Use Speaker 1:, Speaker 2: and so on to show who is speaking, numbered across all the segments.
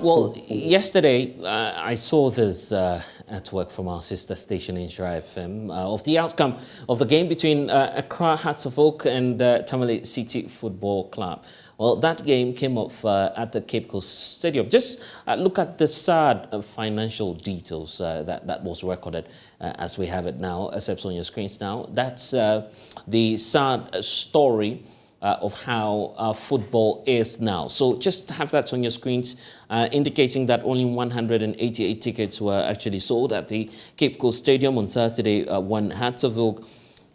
Speaker 1: Well, yesterday I saw this at work from our sister station in Shira FM of the outcome of the game between Accra Hearts of Oak and Tamale City Football Club. Well, that game came off at the Cape Coast Stadium. Just look at the sad financial details that was recorded as we have it now, except on your screens now. That's the sad story of how football is now. So just have that on your screens, indicating that only 188 tickets were actually sold at the Cape Coast Stadium on Saturday when Hearts of Oak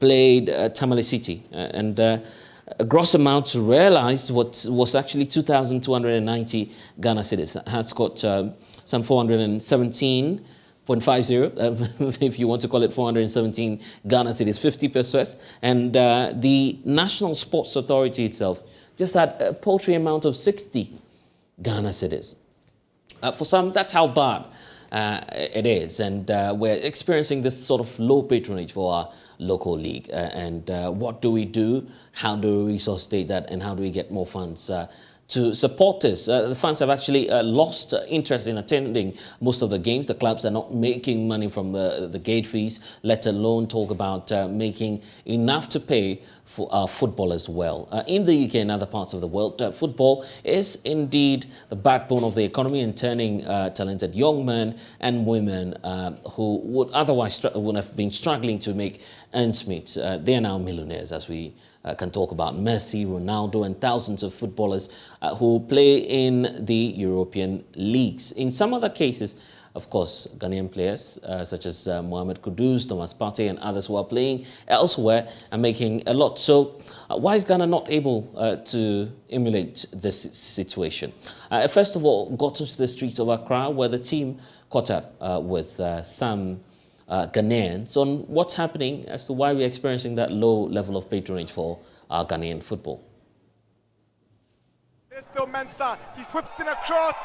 Speaker 1: played Tamale City. And a gross amount realized what was actually 2,290 Ghana cedis. Hearts got some 417.50, if you want to call it 417 Ghana cedis, 50 pesos. And the National Sports Authority itself just had a paltry amount of 60 Ghana cedis. For some, that's how bad it is. And we're experiencing this sort of low patronage for our local league. And what do we do? How do we resuscitate that? And how do we get more funds to support this? The fans have actually lost interest in attending most of the games. The clubs are not making money from the gate fees, let alone talk about making enough to pay for football as well. In the UK and other parts of the world, football is indeed the backbone of the economy and turning talented young men and women who would otherwise would have been struggling to make ends meet. They are now millionaires, as we can talk about Messi, Ronaldo, and thousands of footballers who play in the European leagues. In some other cases, of course, Ghanaian players such as Mohamed Kudus, Thomas Partey, and others who are playing elsewhere are making a lot. So why is Ghana not able to emulate this situation? First of all, got into the streets of Accra, where the team caught up with some Ghanaians on what's happening as to why we're experiencing that low level of patronage for our Ghanaian football.
Speaker 2: There's still Mensah. He whips in across.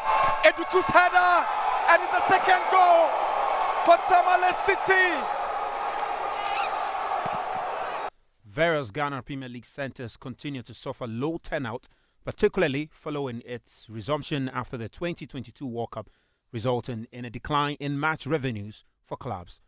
Speaker 2: Eduku's header. And it's the second goal for Tamale City.
Speaker 3: Various Ghana Premier League centres continue to suffer low turnout, particularly following its resumption after the 2022 World Cup, resulting in a decline in match revenues for clubs.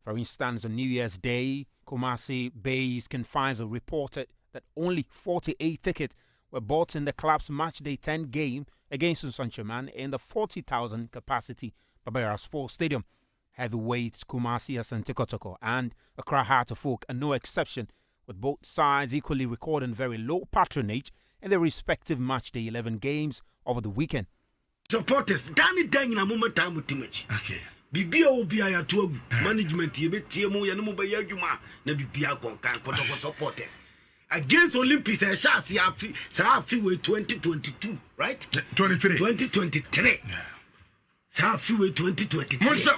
Speaker 3: For instance, on New Year's Day, Kumasi-based Confines reported that only 48 tickets were bought in the club's Matchday 10 game against Saint-Germain in the 40,000 capacity Babara Sports Stadium. Heavyweights Kumasi Asante Kotoko and Accra Hearts of Oak are no exception, with both sides equally recording very low patronage in their respective Matchday 11 games over the weekend.
Speaker 4: Supporters, Danny Dang in a moment time with Timothy. Okay. Bibia will be a to management, TMO, Yanuba Yajuma, Nabibia Kotoko supporters. Against Olympics, I shall see Safi with 2022, right? 23. 2023. Safi with 2023. Monsha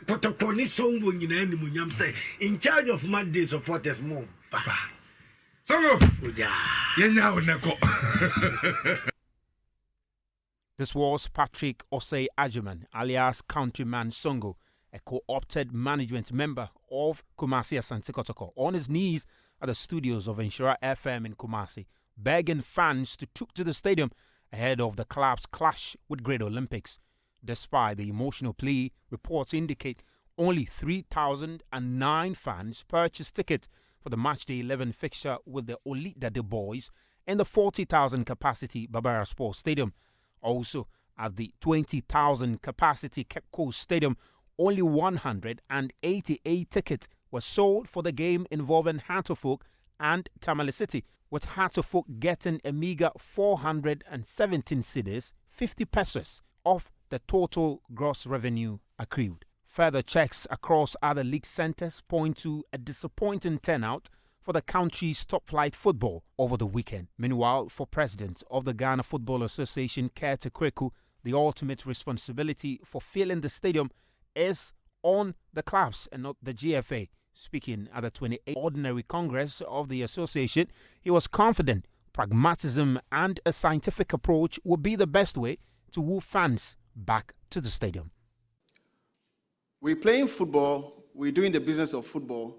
Speaker 4: Kotokoni song when you name Munyam say, in charge of Matchday supporters, more. Songo,
Speaker 3: This was Patrick Osei Ajuman, alias Countryman Songo, a co-opted management member of Kumasi Asante Kotoko, on his knees at the studios of Shira FM in Kumasi, begging fans to troop to the stadium ahead of the club's clash with Great Olympics. Despite the emotional plea, reports indicate only 3,009 fans purchased tickets for the Matchday 11 fixture with the Olida Boys in the 40,000 capacity Babara Sports Stadium. Also, at the 20,000 capacity Cape Coast Stadium, only 188 tickets were sold for the game involving Hearts of Oak and Tamale City, with Hearts of Oak getting a meager 417 cedis, 50 pesos, of the total gross revenue accrued. Further checks across other league centres point to a disappointing turnout for the country's top-flight football over the weekend. Meanwhile, for President of the Ghana Football Association, Kete Kweku, the ultimate responsibility for filling the stadium is on the clubs and not the GFA. Speaking at the 28th Ordinary Congress of the association, he was confident pragmatism and a scientific approach would be the best way to woo fans back to the stadium.
Speaker 5: We're playing football, we're doing the business of football,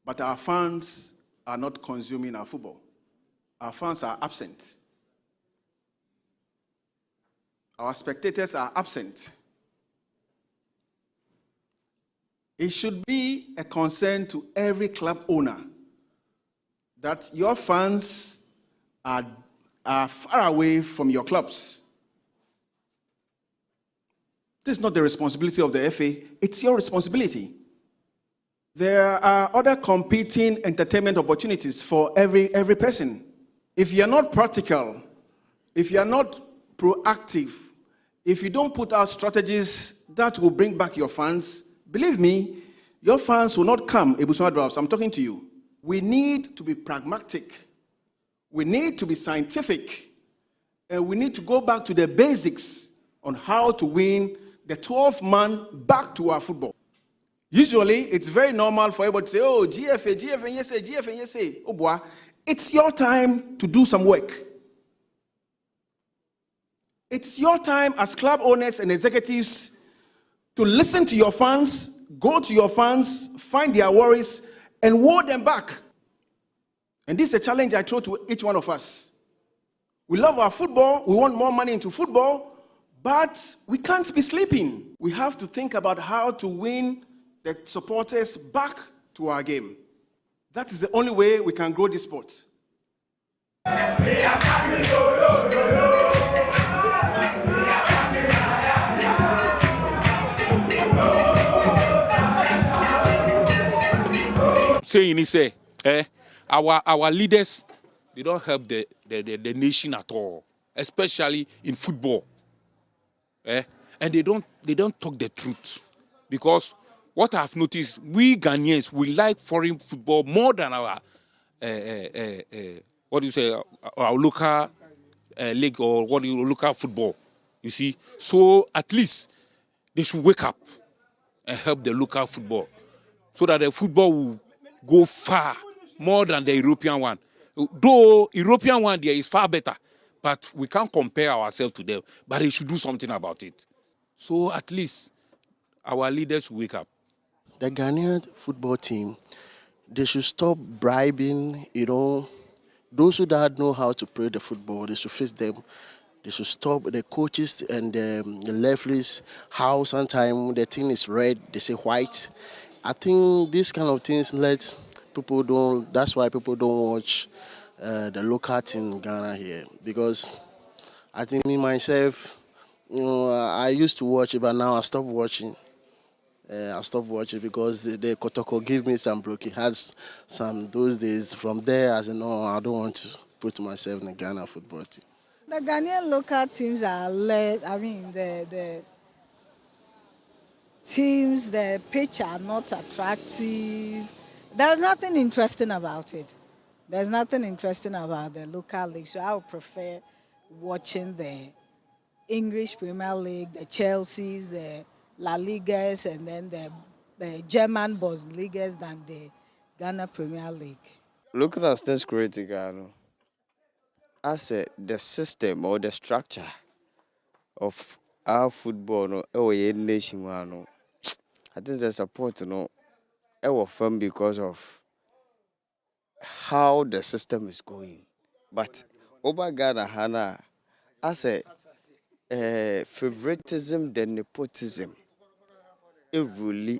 Speaker 5: but our fans are not consuming our football. Our fans are absent. Our spectators are absent. It should be a concern to every club owner that your fans are far away from your clubs. This is not the responsibility of the FA, it's your responsibility. There are other competing entertainment opportunities for every person. If you're not practical, if you're not proactive, if you don't put out strategies that will bring back your fans, believe me, your fans will not come. Ebusua Drafts, I'm talking to you. We need to be pragmatic. We need to be scientific. And we need to go back to the basics on how to win the 12th man back to our football. Usually, it's very normal for everybody to say, oh, GFA, yes, say. Oh, boy, it's your time to do some work. It's your time as club owners and executives to listen to your fans, go to your fans, find their worries, and woo them back. And this is a challenge I throw to each one of us. We love our football, we want more money into football, but we can't be sleeping. We have to think about how to win the supporters back to our game. That is the only way we can grow this sport.
Speaker 6: Saying he say, our leaders, they don't help the nation at all, especially in football. And they don't talk the truth, because what I've noticed, we Ghanaians, we like foreign football more than our our local league, or local football. You see, so at least they should wake up and help the local football, so that the football will go far more than the European one. Though European one there is far better, but we can't compare ourselves to them. But they should do something about it. So at least our leaders should wake up.
Speaker 7: The Ghanaian football team, they should stop bribing, those who don't know how to play the football, they should face them. They should stop the coaches and the referees, how sometimes the thing is red, they say white. I think these kind of things that's why people don't watch the local team in Ghana here. Because I think me myself, I used to watch it, but now I stopped watching. I stopped watching because the Kotoko gave me some broken hearts those days. From there, I said, no, I don't want to put myself in the Ghana football team.
Speaker 8: The Ghanaian local teams are less, the teams, the pitch are not attractive. There's nothing interesting about it. There's nothing interesting about the local league, so I would prefer watching the English Premier League, the Chelseas, the La Ligas, and then the German Bundesligas than the Ghana Premier League.
Speaker 9: Looking at this critical, I said the system or the structure of our football, nation, I think the support, our firm because of how the system is going. But over Ghana, Hana, I say favoritism, then nepotism. It really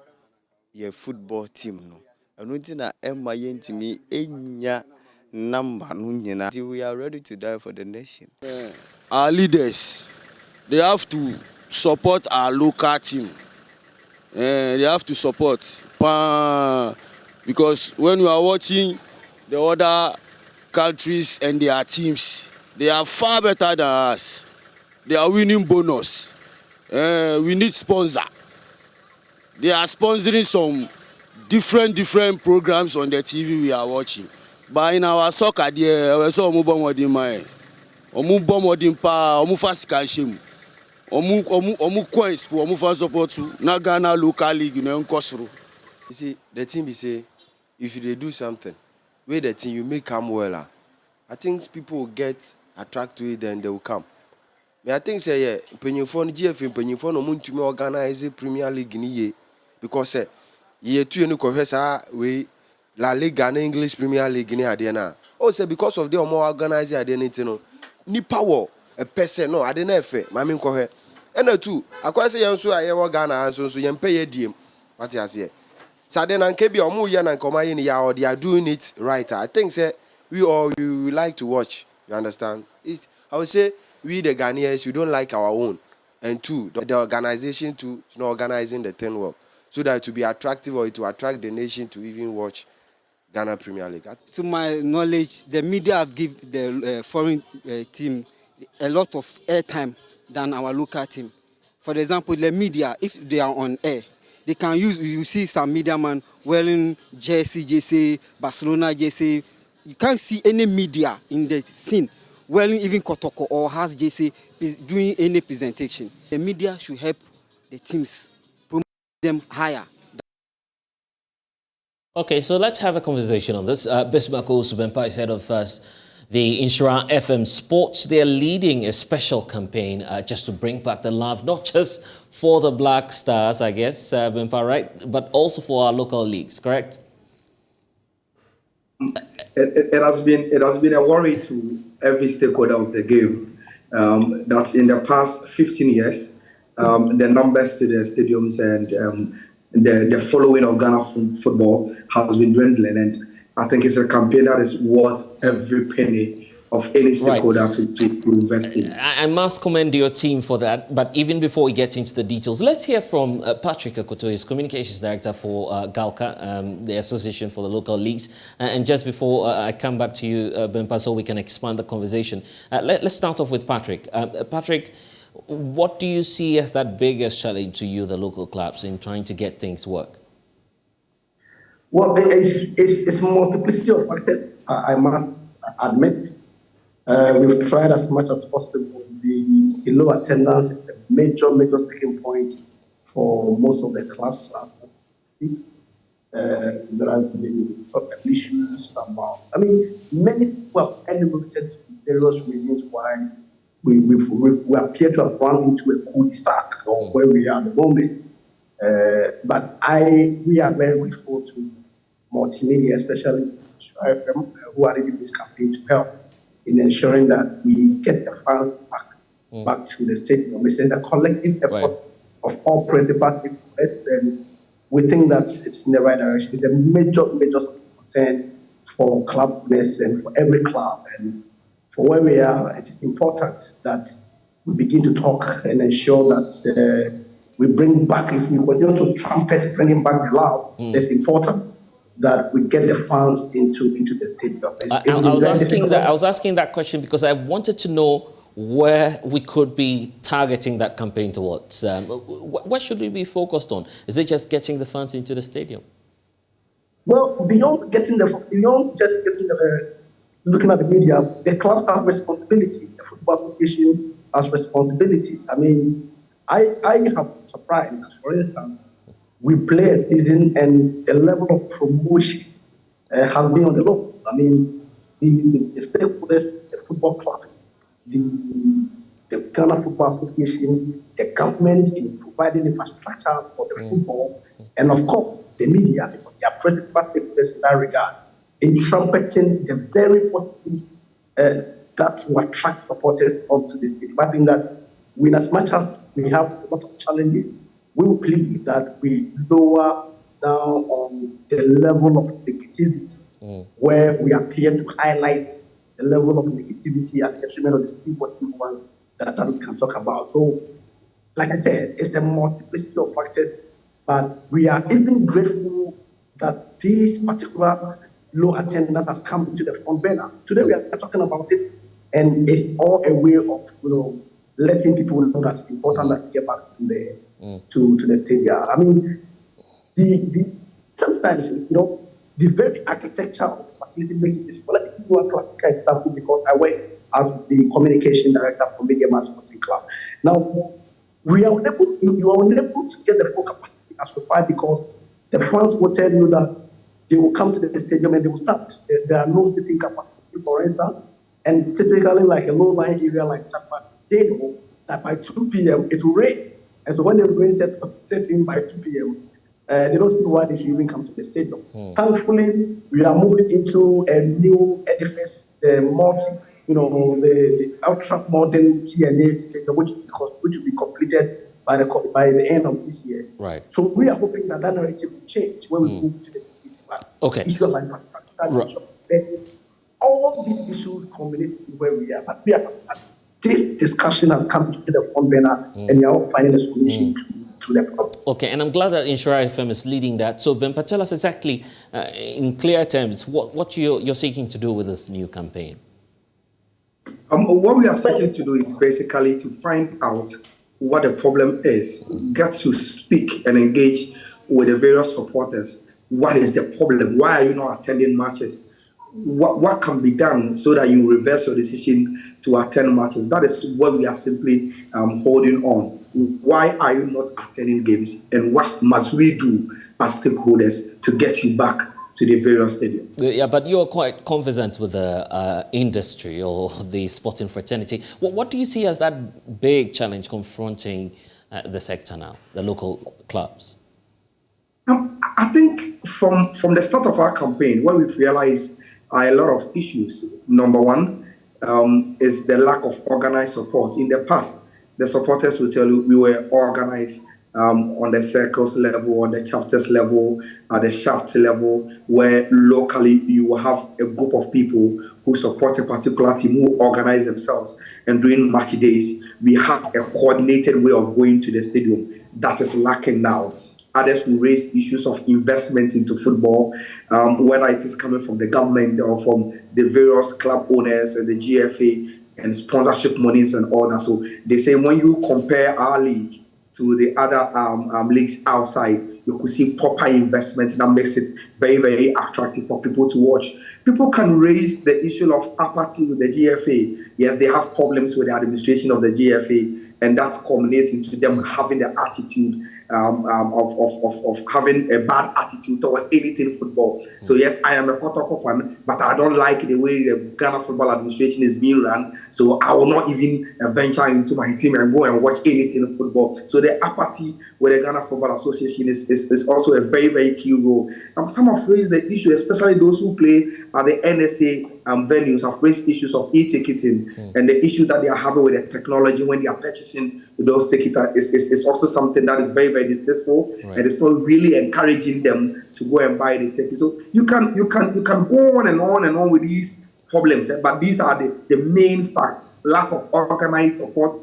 Speaker 9: your football team no. And we think that me enya number no. We are ready to die for the nation.
Speaker 10: Our leaders, they have to support our local team. They have to support. Because when you are watching the other countries and their teams, they are far better than us. They are winning bonus. We need sponsor. They are sponsoring some different programs on the TV we are watching. But in our soccer, we saw Omubomodin Mai. Omubomodin Pa, Omufasika Omu coins for Omu fan support to Nagana local league in Nkosuru.
Speaker 9: You see, the team say, if they do something, where the team you make come well, I think people will get attracted to it and they will come. But I think say yeah, Penyufon GF Penyufon Omuntumi organize a Premier League in ye because ye two new professor we La Liga and English Premier League in Adiana. Oh, say because of the more organized identity no ni power.
Speaker 11: a person no I didn't have my mean cohe and two I say young so I ever Ghana so you pay a diem what you say Saden and Kebi or Muyan and Komayin ya or they are doing it right. I think say we all you like to watch, you understand? It's I would say we the Ghanaians, you don't like our own. And two, the organization too is not organizing the thing well. So that to be attractive or to attract the nation to even watch Ghana Premier League.
Speaker 12: To my knowledge, the media have given the foreign team a lot of airtime than our local team. For example, the media, if they are on air, they can use, you see some media man wearing JC, Barcelona JC. You can't see any media in the scene wearing even Kotoko or has JC doing any presentation. The media should help the teams, promote them higher.
Speaker 1: Okay, so let's have a conversation on this. Bismarck Osubempa is head of the Insura FM Sports. They're leading a special campaign just to bring back the love, not just for the Black Stars, I guess, Bempa, right? But also for our local leagues, correct?
Speaker 13: It has been a worry to every stakeholder of the game that in the past 15 years, the numbers to the stadiums and the following of Ghana football has been dwindling, and I think it's a campaign that is worth every penny of any stakeholder to invest in.
Speaker 1: I must commend your team for that, but even before we get into the details, let's hear from Patrick Akoto, his Communications Director for GALCA, the Association for the Local Leagues. And just before I come back to you, Bempa, so we can expand the conversation, let's start off with Patrick. Patrick, what do you see as that biggest challenge to you, the local clubs, in trying to get things work?
Speaker 14: Well, it's multiplicity of factors, I must admit. We've tried as much as possible. The low attendance is a major sticking point for most of the clubs. There have been some issues about, many people have enumerated various reasons why we appear to have run into a cul-de-sac or where we are at the moment. But we are very grateful to multimedia, especially FM, who are leading this campaign to help in ensuring that we get the fans back to the stadium. It's a collective effort of all principal stakeholders, and we think that it's in the right direction. It's a major concern for club owners and for every club. And for where we are, it is important that we begin to talk and ensure that we bring back, if we continue to trumpet bringing back the love, it's important that we get the fans into the stadium.
Speaker 1: I was asking that question because I wanted to know where we could be targeting that campaign towards. What should we be focused on? Is it just getting the fans into the stadium?
Speaker 14: Well, beyond looking at the media, the clubs have responsibility. The Football Association has responsibilities. I have surprised that, for instance, we play a season and the level of promotion has been on the low. The stakeholders, the football clubs, the Ghana Football Association, the government in providing infrastructure for the football, and of course the media, because they are principal stakeholders in that regard, in trumpeting the very positive that will attract supporters onto the stadium. I think that as much as we have a lot of challenges, we will plead that we lower down on the level of negativity, where we appear to highlight the level of negativity and detriment of the people that we can talk about. So, like I said, it's a multiplicity of factors, but we are even grateful that this particular low attendance has come into the front burner. Today we are talking about it, and it's all a way of letting people know that it's important that we get back to the stadium. Sometimes the very architecture of the facility makes it difficult. Let me give you a classical example because I work as the communication director for Media Mass Sporting Club. Now, you are unable to get the full capacity as required because the fans will tell you that they will come to the stadium and they will stand. There are no sitting capacity, for instance. And typically, like a low-lying area like Chapman, they know that by 2 p.m. it will rain. And so when the rain sets in by 2 p.m., they don't see why they should even come to the stadium. Thankfully, we are moving into a new edifice, the the ultra modern TNA stadium, which will be completed by the end of this year.
Speaker 1: Right.
Speaker 14: So we are hoping that narrative will change when we move to the issue of infrastructure, issue of betting. All these issues culminate where we are. But this discussion has come to the front burner, and we are all finding a solution to the problem.
Speaker 1: Okay, and I'm glad that Inshora FM is leading that. So, Bempa, tell us exactly, in clear terms, what you're seeking to do with this new campaign.
Speaker 13: What we are seeking to do is basically to find out what the problem is, get to speak and engage with the various supporters. What is the problem? Why are you not attending matches? What can be done so that you reverse your decision to attend matches? That is what we are simply holding on. Why are you not attending games? And what must we do as stakeholders to get you back to the various stadiums?
Speaker 1: Yeah, but you're quite confident with the industry or the sporting fraternity. What do you see as that big challenge confronting the sector now, the local clubs?
Speaker 13: I think from the start of our campaign, what we've realized are a lot of issues. Number one is the lack of organized support. In the past, the supporters will tell you we were organized on the circles level, on the chapters level, at the shaft level, where locally you will have a group of people who support a particular team who organize themselves. And during match days, we have a coordinated way of going to the stadium. That is lacking now. Others will raise issues of investment into football, whether it is coming from the government or from the various club owners and the GFA and sponsorship monies and all that. So they say when you compare our league to the other leagues outside, you could see proper investment that makes it very, very attractive for people to watch. People can raise the issue of apathy with the GFA. Yes, they have problems with the administration of the GFA, and that culminates into them having the attitude of having a bad attitude towards anything football. So yes, I am a Kotoko fan, but I don't like the way the Ghana Football Administration is being run. So I will not even venture into my team and go and watch anything football. So the apathy with the Ghana Football Association is also a very, very key role. Some have raised the issue, especially those who play at the NSA venues, have raised issues of e-ticketing and the issue that they are having with the technology when they are purchasing those tickets is also something that is very, very distasteful, and it's not really encouraging them to go and buy the tickets. So you can go on and on with these problems, but these are the main facts: lack of organized support,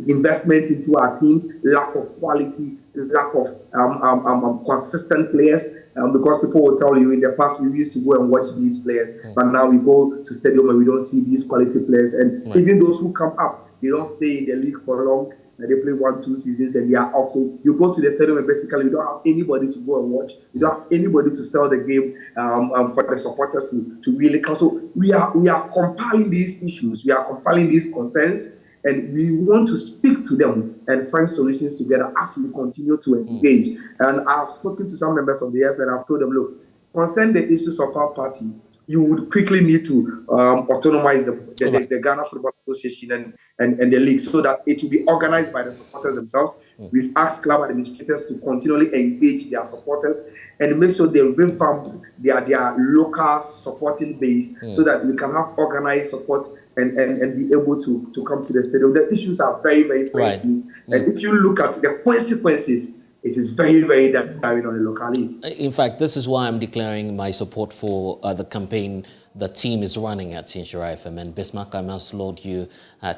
Speaker 13: investments into our teams, lack of quality, lack of consistent players. Because people will tell you in the past we used to go and watch these players, but now we go to stadium and we don't see these quality players. And even those who come up, they don't stay in the league for long. They play 1-2 seasons and they are off. So you go to the stadium and basically you don't have anybody to go and watch. You don't have anybody to sell the game for the supporters to really come. So we are compiling these issues. We are compiling these concerns. And we want to speak to them and find solutions together as we continue to engage. And I've spoken to some members of the F and I've told them, look, concern the issues of our party, you would quickly need to autonomize the Ghana Football Association and the league so that it will be organized by the supporters themselves. We've asked club administrators to continually engage their supporters and make sure they revamp their local supporting base so that we can have organized support and be able to come to the stadium. The issues are very, very pressing. And if you look at the consequences, it is very, very damaging on the local league.
Speaker 1: In fact, this is why I'm declaring my support for the campaign the team is running at Inshora FM. And Bismarck, I must laud you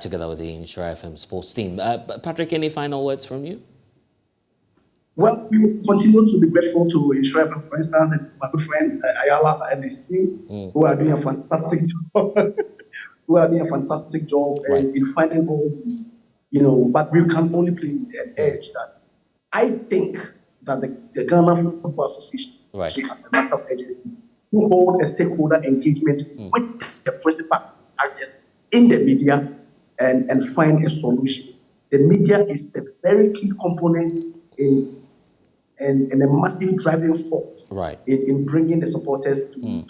Speaker 1: together with the Inshora FM sports team. Patrick, any final words from you?
Speaker 14: Well, we will continue to be grateful to Inshora FM, for instance, and my good friend Ayala and his team, who are doing a fantastic job. In finding all the, but we can only play with an edge that I think that the Ghana Football Association, as a matter of agency, will hold a stakeholder engagement with the principal actors in the media and find a solution. The media is a very key component in a massive driving force in bringing the supporters to the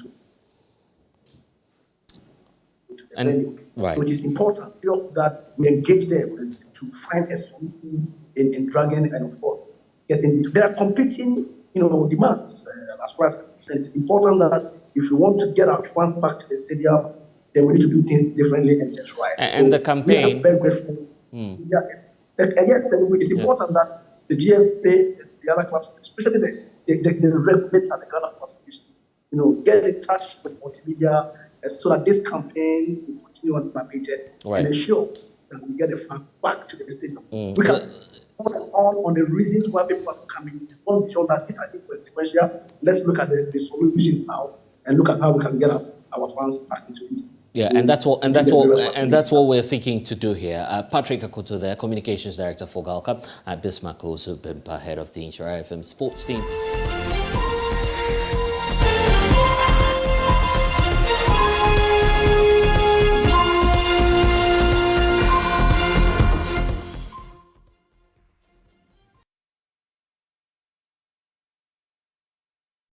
Speaker 14: venue. So it is important that we engage them to find a solution in dragging and of course getting it. There are competing, demands as well. So it's important that if you want to get our fans back to the stadium, then we need to do things differently and just right.
Speaker 1: And the campaign.
Speaker 14: We are very grateful. Yeah, and yes, it's important that the GFA and the other clubs, especially the regulators and the Ghana Clubs, get in touch with multimedia so that this campaign will continue unabated and ensure that we get the fans back to the stadium. We can on the reasons why people are coming. We want to show that this is consequential. Let's look at the solutions now and look at how we can get our fans back into it.
Speaker 1: Yeah, and that's what we're seeking to do here. Patrick Akoto, there, Communications Director for Galka, Bismarck also Bimpa, head of the Insura FM sports team.